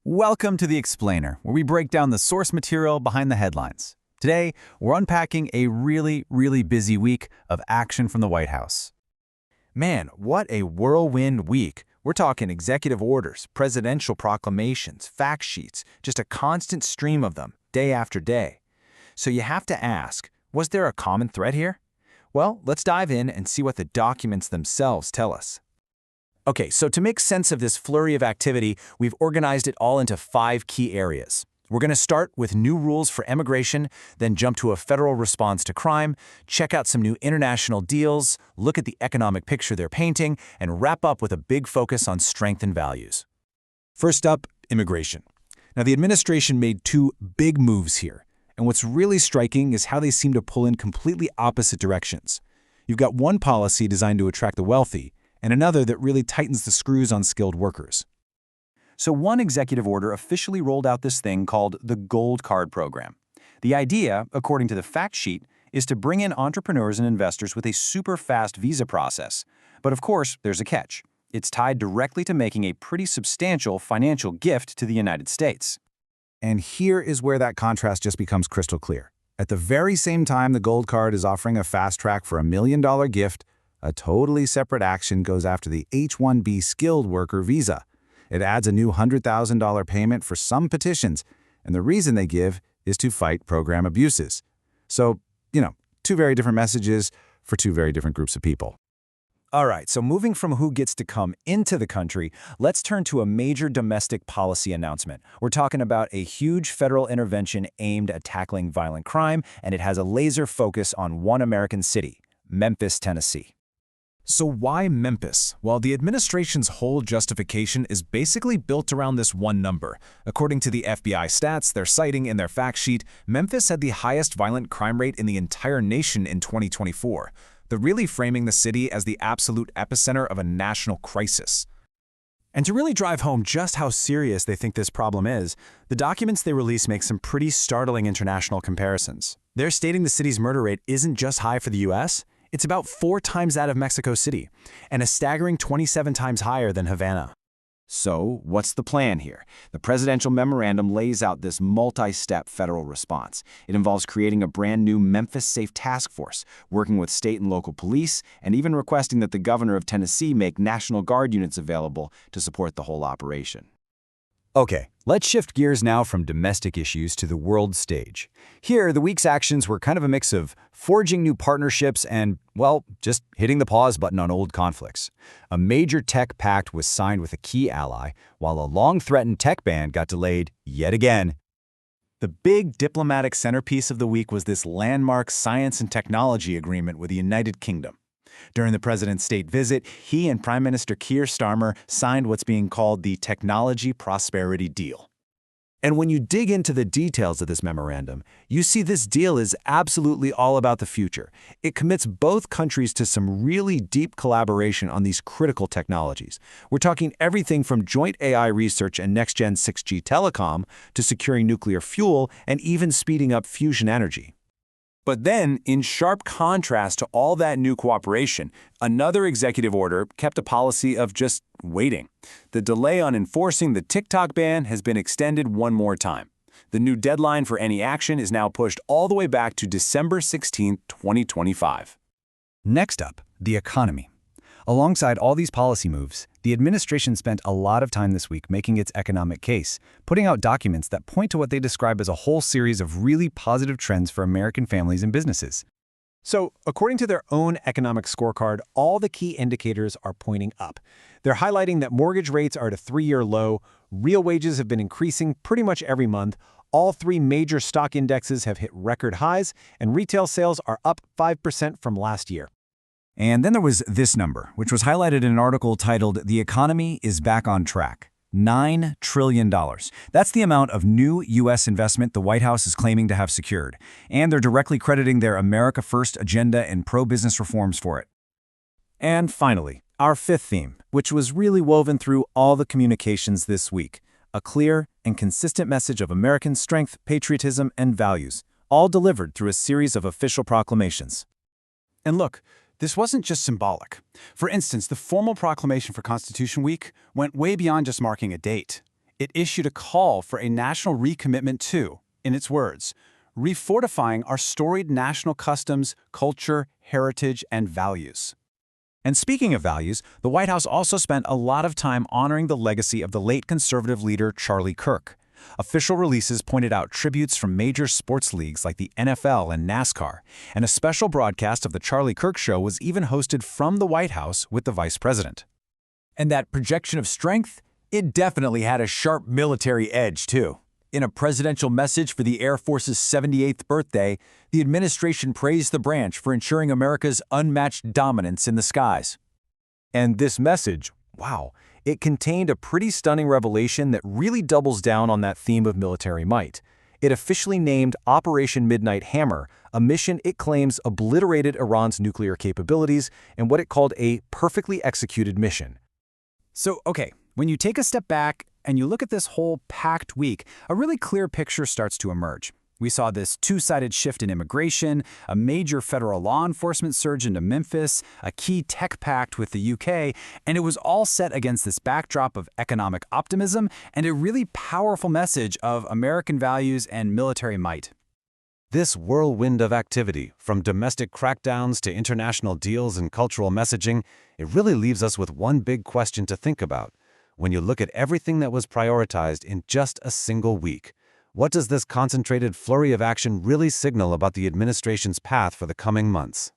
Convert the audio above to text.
Welcome to The Explainer, where we break down the source material behind the headlines. Today, we're unpacking a really busy week of action from the White House. Man, what a whirlwind week. We're talking executive orders, presidential proclamations, fact sheets, just a constant stream of them, day after day. So you have to ask, was there a common thread here? Well, let's dive in and see what the documents themselves tell us. Okay, so to make sense of this flurry of activity, we've organized it all into 5 key areas. We're going to start with new rules for immigration, then jump to a federal response to crime, check out some new international deals, look at the economic picture they're painting, and wrap up with a big focus on strength and values. First up, immigration. Now, the administration made 2 big moves here, and what's really striking is how they seem to pull in completely opposite directions. You've got one policy designed to attract the wealthy, and another that really tightens the screws on skilled workers. So one executive order officially rolled out this thing called the Gold Card program. The idea, according to the fact sheet, is to bring in entrepreneurs and investors with a super fast visa process. But of course, there's a catch. It's tied directly to making a pretty substantial financial gift to the United States. And here is where that contrast just becomes crystal clear. At the very same time the Gold Card is offering a fast track for $1 million gift, a totally separate action goes after the H-1B skilled worker visa. It adds a new $100,000 payment for some petitions, and the reason they give is to fight program abuses. So, 2 very different messages for 2 very different groups of people. All right, so moving from who gets to come into the country, let's turn to a major domestic policy announcement. We're talking about a huge federal intervention aimed at tackling violent crime, and it has a laser focus on one American city, Memphis, Tennessee. So why Memphis? Well, the administration's whole justification is basically built around this one number. According to the FBI stats they're citing in their fact sheet, Memphis had the highest violent crime rate in the entire nation in 2024. They're really framing the city as the absolute epicenter of a national crisis. And to really drive home just how serious they think this problem is, the documents they release make some pretty startling international comparisons. They're stating the city's murder rate isn't just high for the U.S., it's about 4 times that of Mexico City, and a staggering 27 times higher than Havana. So, what's the plan here? The presidential memorandum lays out this multi-step federal response. It involves creating a brand new Memphis Safe Task Force, working with state and local police, and even requesting that the governor of Tennessee make National Guard units available to support the whole operation. Okay, let's shift gears now from domestic issues to the world stage. Here, the week's actions were kind of a mix of forging new partnerships and, well, just hitting the pause button on old conflicts. A major tech pact was signed with a key ally, while a long-threatened tech ban got delayed yet again. The big diplomatic centerpiece of the week was this landmark science and technology agreement with the United Kingdom. During the president's state visit, he and Prime Minister Keir Starmer signed what's being called the Technology Prosperity Deal. And when you dig into the details of this memorandum, you see this deal is absolutely all about the future. It commits both countries to some really deep collaboration on these critical technologies. We're talking everything from joint AI research and next-gen 6G telecom to securing nuclear fuel and even speeding up fusion energy. But then, in sharp contrast to all that new cooperation, another executive order kept a policy of just waiting. The delay on enforcing the TikTok ban has been extended one more time. The new deadline for any action is now pushed all the way back to December 16, 2025. Next up, the economy. Alongside all these policy moves, the administration spent a lot of time this week making its economic case, putting out documents that point to what they describe as a whole series of really positive trends for American families and businesses. So, according to their own economic scorecard, all the key indicators are pointing up. They're highlighting that mortgage rates are at a 3-year low, real wages have been increasing pretty much every month, all 3 major stock indexes have hit record highs, and retail sales are up 5% from last year. And then there was this number, which was highlighted in an article titled "The Economy is Back on Track." $9 trillion. That's the amount of new U.S. investment the White House is claiming to have secured, and they're directly crediting their America First agenda and pro-business reforms for it. And finally, our 5th theme, which was really woven through all the communications this week, a clear and consistent message of American strength, patriotism, and values, all delivered through a series of official proclamations. And look, this wasn't just symbolic. For instance, the formal proclamation for Constitution Week went way beyond just marking a date. It issued a call for a national recommitment to, in its words, refortifying our storied national customs, culture, heritage, and values. And speaking of values, the White House also spent a lot of time honoring the legacy of the late conservative leader Charlie Kirk. Official releases pointed out tributes from major sports leagues like the NFL and NASCAR, and a special broadcast of the Charlie Kirk Show was even hosted from the White House with the vice president. And that projection of strength? It definitely had a sharp military edge, too. In a presidential message for the Air Force's 78th birthday, the administration praised the branch for ensuring America's unmatched dominance in the skies. And this message, wow, it contained a pretty stunning revelation that really doubles down on that theme of military might. It officially named Operation Midnight Hammer, a mission it claims obliterated Iran's nuclear capabilities and what it called a perfectly executed mission. So, okay, when you take a step back and you look at this whole packed week, a really clear picture starts to emerge. We saw this two-sided shift in immigration, a major federal law enforcement surge into Memphis, a key tech pact with the U.K., and it was all set against this backdrop of economic optimism and a really powerful message of American values and military might. This whirlwind of activity, from domestic crackdowns to international deals and cultural messaging, it really leaves us with one big question to think about. When you look at everything that was prioritized in just a single week, what does this concentrated flurry of action really signal about the administration's path for the coming months?